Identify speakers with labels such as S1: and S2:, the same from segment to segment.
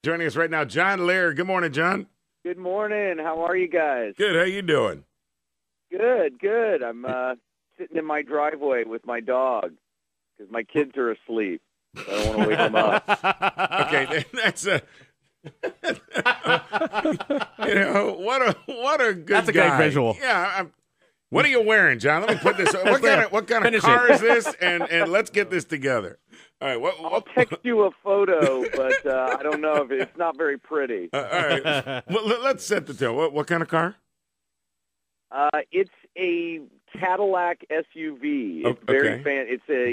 S1: Joining us right now, John Lehr. Good morning, John.
S2: Good morning. How are you guys?
S1: Good. How you doing?
S2: Good. I'm sitting in my driveway with my dog because my kids are asleep. I don't want to wake them up.
S1: Okay, that's a. what a good.
S3: That's a
S1: guy.
S3: great visual.
S1: Yeah. What are you wearing, John? Let me put this. What kind of car is this? And let's get this together. All right.
S2: I'll text you a photo, but I don't know if it's not very pretty.
S1: All right. Well, let's set the tone. What kind of car?
S2: It's a Cadillac SUV. It's very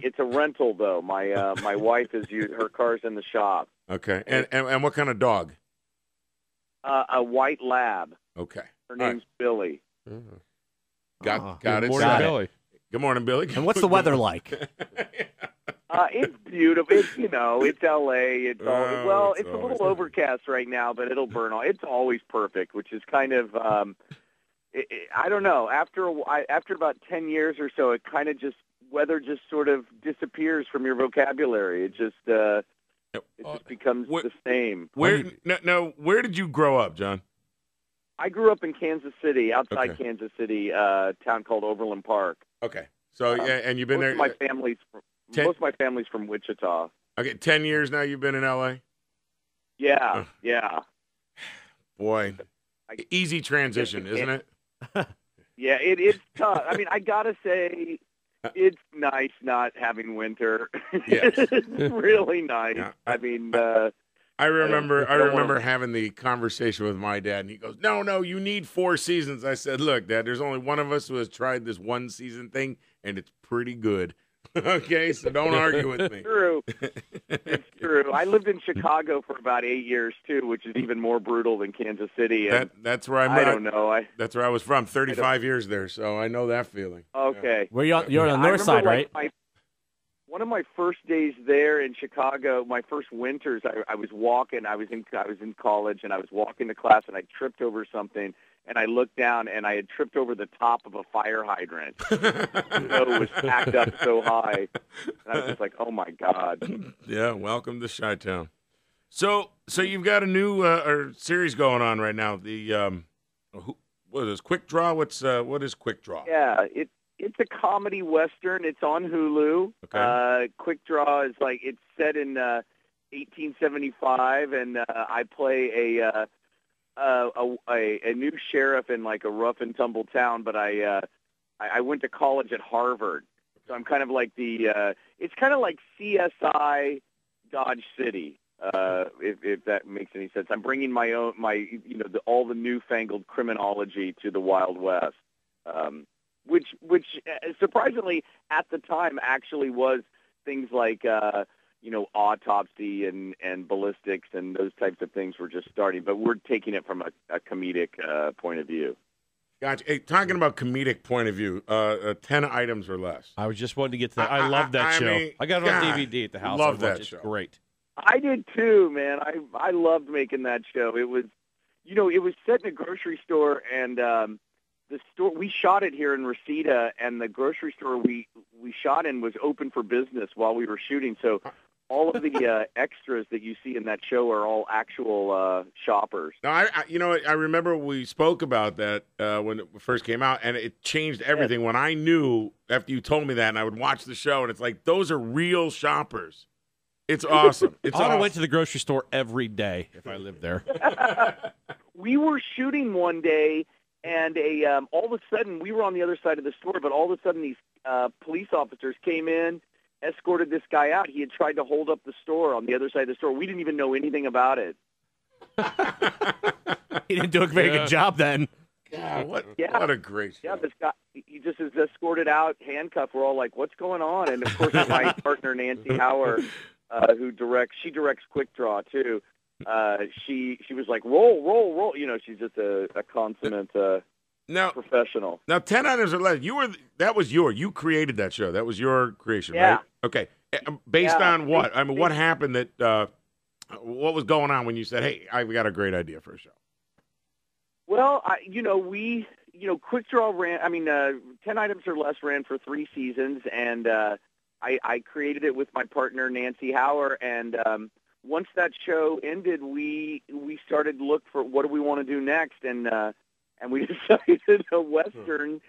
S2: It's a rental though. My wife her car's in the shop.
S1: Okay. And what kind of dog?
S2: A white lab.
S1: Okay.
S2: Her name's Billy.
S1: Mm-hmm. Got
S3: Good
S1: it.
S3: morning, Billy.
S1: Good morning, Billy.
S3: And what's the weather like?
S2: It's beautiful. It's L.A. It's a little overcast right now, but it'll burn off. It's always perfect, which is kind of I don't know. After about 10 years or so, it kind of weather just sort of disappears from your vocabulary. It just becomes the same.
S1: Where did you grow up, John?
S2: I grew up in Kansas City, outside Kansas City, a town called Overland Park.
S1: Okay. So and you've been there.
S2: Most of my family's from Wichita.
S1: Okay, 10 years now you've been in L.A.?
S2: Yeah.
S1: Boy, easy transition, isn't it?
S2: Yeah, it's tough. I mean, I gotta say, it's nice not having winter.
S1: Yes.
S2: It's really nice. Yeah. I mean,
S1: I remember having the conversation with my dad, and he goes, "No, you need 4 seasons." I said, "Look, Dad, there's only one of us who has tried this 1 season thing, and it's pretty good." Okay, so don't argue with me.
S2: It's true. I lived in Chicago for about 8 years too, which is even more brutal than Kansas City. And
S1: that's where I'm.
S2: I don't know.
S1: That's where I was from. 35 years there, so I know that feeling.
S2: Okay.
S3: Well, you're on the north side, right?
S2: One of my first days there in Chicago, my first winters, I was walking. I was in college, and I was walking to class, and I tripped over something. And I looked down, and I had tripped over the top of a fire hydrant. It was packed up so high. And I was just like, oh, my God.
S1: Yeah, welcome to Chi-Town. So you've got a new series going on right now. The what is this, Quick Draw? What is Quick Draw?
S2: Yeah, it's a comedy Western. It's on Hulu.
S1: Okay.
S2: Quick Draw is it's set in 1875, and I play a new sheriff in a rough and tumble town, but I went to college at Harvard, so I'm kind of like it's kind of like CSI Dodge City, if that makes any sense. I'm bringing all the newfangled criminology to the Wild West, which surprisingly at the time actually was things like autopsy and ballistics and those types of things were just starting, but we're taking it from a comedic point of view.
S1: Gotcha. Hey, talking about comedic point of view, 10 items or less.
S3: I was just wanting to get to that. I love that show. I got it on DVD at the house.
S1: Love that show.
S3: It's great.
S2: I did too, man. I loved making that show. It was, it was set in a grocery store, and the store we shot it here in Reseda, and the grocery store we shot in was open for business while we were shooting. So all of the extras that you see in that show are all actual shoppers.
S1: No, I remember we spoke about that when it first came out, and it changed everything. Yes. When I knew after you told me that, and I would watch the show, and it's like those are real shoppers. It's awesome.
S3: I went to the grocery store every day if I lived there.
S2: We were shooting one day, and all of a sudden we were on the other side of the store, but all of a sudden these police officers came in, escorted this guy out. He had tried to hold up the store on the other side of the store. We didn't even know anything about it.
S3: He didn't do a very good job then.
S1: God, what a great show.
S2: Yeah, this guy, he just is escorted out, handcuffed. We're all like, what's going on? And, of course, my partner, Nancy Hauer, who directs Quick Draw, too, she was like, roll. She's just a consummate professional.
S1: Now, 10 items or less. You created that show. That was your creation, right? Okay. Based on what? I mean, what happened that, what was going on when you said, hey, I've got a great idea for a show?
S2: Well, Quick Draw ran, 10 items or less ran for 3 seasons, and I created it with my partner, Nancy Hauer, and once that show ended, we started to look for what do we want to do next, and we decided a Western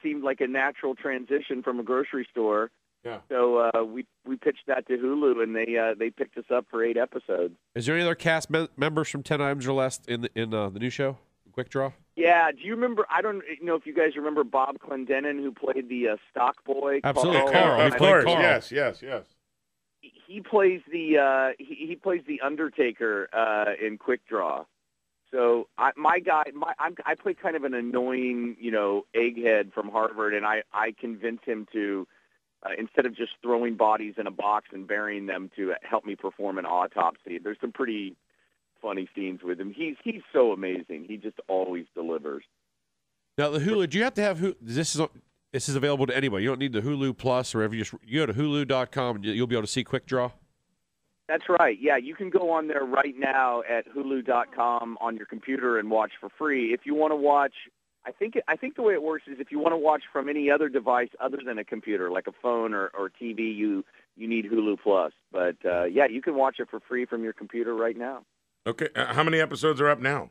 S2: seemed like a natural transition from a grocery store.
S1: Yeah.
S2: So we pitched that to Hulu, and they picked us up for 8 episodes.
S3: Is there any other cast members from 10 Items or Less in the new show, Quick Draw?
S2: Yeah. Do you remember? I don't know if you guys remember Bob Clendenin, who played the stock boy.
S3: Absolutely,
S2: Carl.
S3: Carl.
S1: Of course,
S3: Carl.
S1: yes.
S2: He plays he plays the Undertaker in Quick Draw. So I play kind of an annoying, egghead from Harvard, and I convince him to instead of just throwing bodies in a box and burying them, to help me perform an autopsy. There's some pretty funny scenes with him. He's so amazing. He just always delivers.
S3: Now the Hulu, do you have to have Hulu? This is available to anybody. You don't need the Hulu Plus, or if you go to Hulu.com, and you'll be able to see Quick Draw.
S2: That's right. Yeah, you can go on there right now at Hulu.com on your computer and watch for free. If you want to watch, I think the way it works is if you want to watch from any other device other than a computer, like a phone or TV, you need Hulu Plus. But yeah, you can watch it for free from your computer right now.
S1: Okay. How many episodes are up now?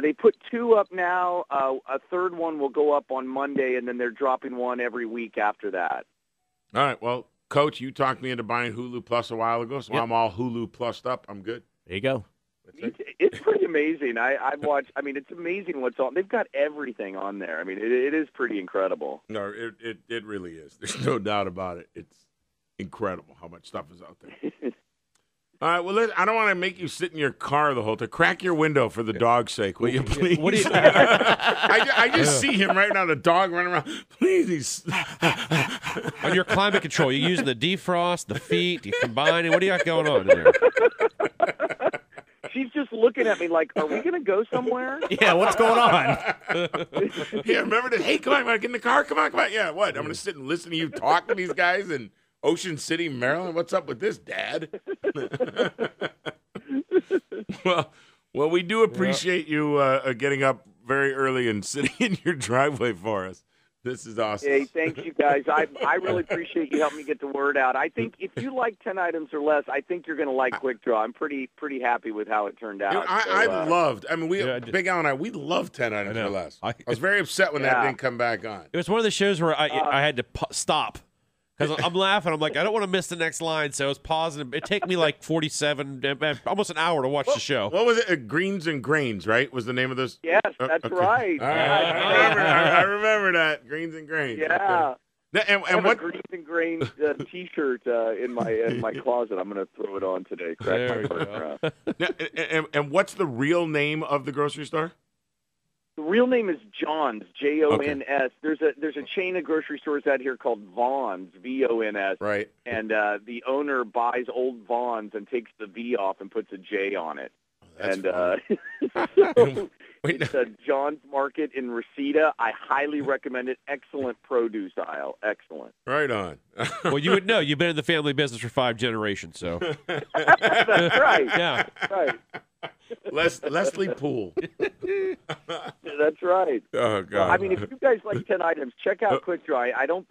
S2: They put 2 up now. A third one will go up on Monday, and then they're dropping one every week after that. All
S1: right. Well, Coach, you talked me into buying Hulu Plus a while ago, so I'm all Hulu Plussed up. I'm good.
S4: There you go.
S2: It's pretty amazing. I've watched. I mean, it's amazing what's on. They've got everything on there. I mean, it is pretty incredible.
S1: No, it really is. There's no doubt about it. It's incredible how much stuff is out there. All right, well, I don't want to make you sit in your car the whole time. Crack your window for the dog's sake, will you, please?
S3: What do you?
S1: I just see him right now, the dog running around. Please, he's
S3: On your climate control, you're using the defrost, the feet, you combine it. What do you got going on in there?
S2: She's just looking at me like, are we going to go somewhere?
S4: Yeah, what's going on?
S1: Yeah, remember that? Hey, come on, get in the car. Come on. Yeah, what? I'm going to sit and listen to you talk to these guys in Ocean City, Maryland? What's up with this, Dad? Well, we do appreciate you getting up very early and sitting in your driveway for us. This is awesome.
S2: Hey, thanks, you guys. I really appreciate you helping me get the word out. I think if you like 10 Items or Less, I think you're going to like Quick Draw. I'm pretty happy with how it turned out.
S1: Big Al and I, we loved 10 Items or Less. I was very upset when that didn't come back on.
S3: It was one of the shows where I had to stop. Because I'm laughing. I'm like, I don't want to miss the next line, so I was pausing. It took me like 47, almost an hour to watch the show.
S1: What was it? Greens and Grains, right, was the name of this?
S2: Yes, that's right.
S1: I remember that. Greens and Grains.
S2: Yeah.
S1: Okay.
S2: I have a Greens and Grains T-shirt in my closet. I'm going to throw it on today.
S3: There we go.
S1: And what's the real name of the grocery store?
S2: The real name is John's, Jons. There's a chain of grocery stores out here called Vons, Vons.
S1: Right.
S2: And the owner buys old Vons and takes the V off and puts a J on it. So it's a John's Market in Reseda. I highly recommend it. Excellent produce aisle. Excellent.
S1: Right on.
S3: Well, you would know. You've been in the family business for 5 generations, so.
S2: That's right.
S3: Yeah.
S2: Right.
S1: Leslie Poole.
S2: That's right.
S1: Oh God!
S2: Well, I mean, if you guys like 10 Items, check out Quick Draw. I don't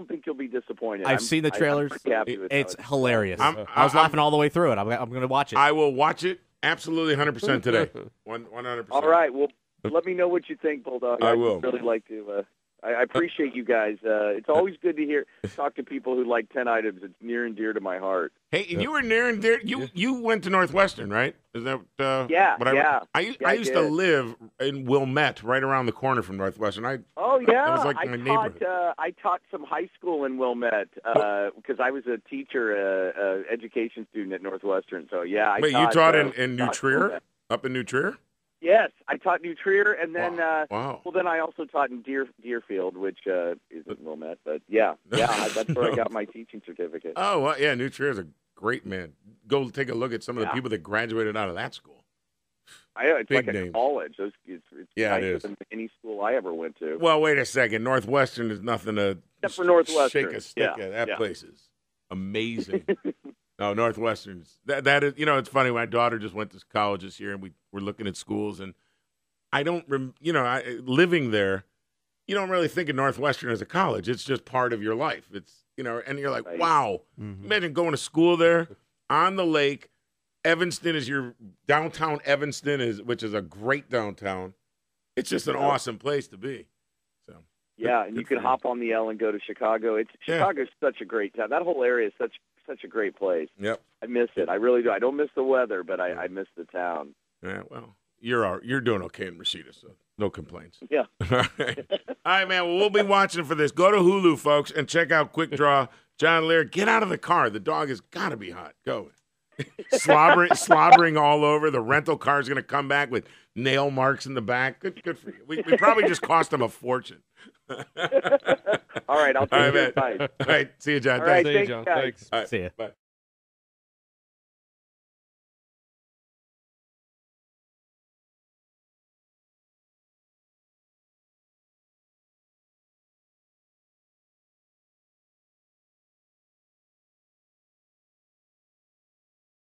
S2: think you'll be disappointed.
S4: I've seen the trailers.
S2: I'm pretty happy with
S4: it's hilarious.
S2: I
S4: was laughing all the way through it. I'm going to watch it.
S1: I will watch it absolutely 100% today. 100%.
S2: All right. Well, let me know what you think, Bulldog.
S1: I will.
S2: I'd really like to. I appreciate you guys. It's always good to talk to people who like 10 Items. It's near and dear to my heart.
S1: Hey, you were near and dear. You went to Northwestern, right? Is that
S2: yeah?
S1: I used to live in Wilmette, right around the corner from Northwestern.
S2: That
S1: was like my neighborhood.
S2: I taught some high school in Wilmette because I was a teacher, education student at Northwestern. So yeah,
S1: you taught in New Trier, up in New Trier.
S2: Yes, I taught New Trier, and then
S1: wow.
S2: Well, then I also taught in Deerfield, which isn't Wilmette, but yeah, that's where I got my teaching certificate.
S1: Oh, well, yeah, New Trier is a great man. Go take a look at some of the people that graduated out of that school.
S2: It's
S1: big
S2: like
S1: names.
S2: A college. It's
S1: yeah,
S2: nicer
S1: it is.
S2: than any school I ever went to.
S1: Well, wait a second. Northwestern is nothing to
S2: except for Northwestern.
S1: Shake a stick at. That place is amazing. No, Northwestern's that is. It's funny. My daughter just went to college this year, and we were looking at schools, and I don't. Living there, you don't really think of Northwestern as a college. It's just part of your life. It's and you're like, wow. Imagine going to school there, on the lake. Evanston is your downtown. Which is a great downtown. It's just an awesome place to be. So
S2: yeah, and you can hop on the L and go to Chicago. Chicago's such a great town. That whole area is such a great place.
S1: Yep,
S2: I miss it. I really do. I don't miss the weather, but I miss the town.
S1: Yeah, well, you're doing okay in Reseda, so no complaints.
S2: Yeah.
S1: All right, man. Well, we'll be watching for this. Go to Hulu, folks, and check out Quick Draw. John Lehr, get out of the car. The dog has got to be hot. Go. slobbering all over. The rental car's going to come back with nail marks in the back. Good for you. We probably just cost him a fortune.
S2: All right, I'll take your advice.
S1: All right, see you, John.
S2: All right,
S3: See you, John. Thanks.
S1: All right,
S4: See ya.
S1: Bye.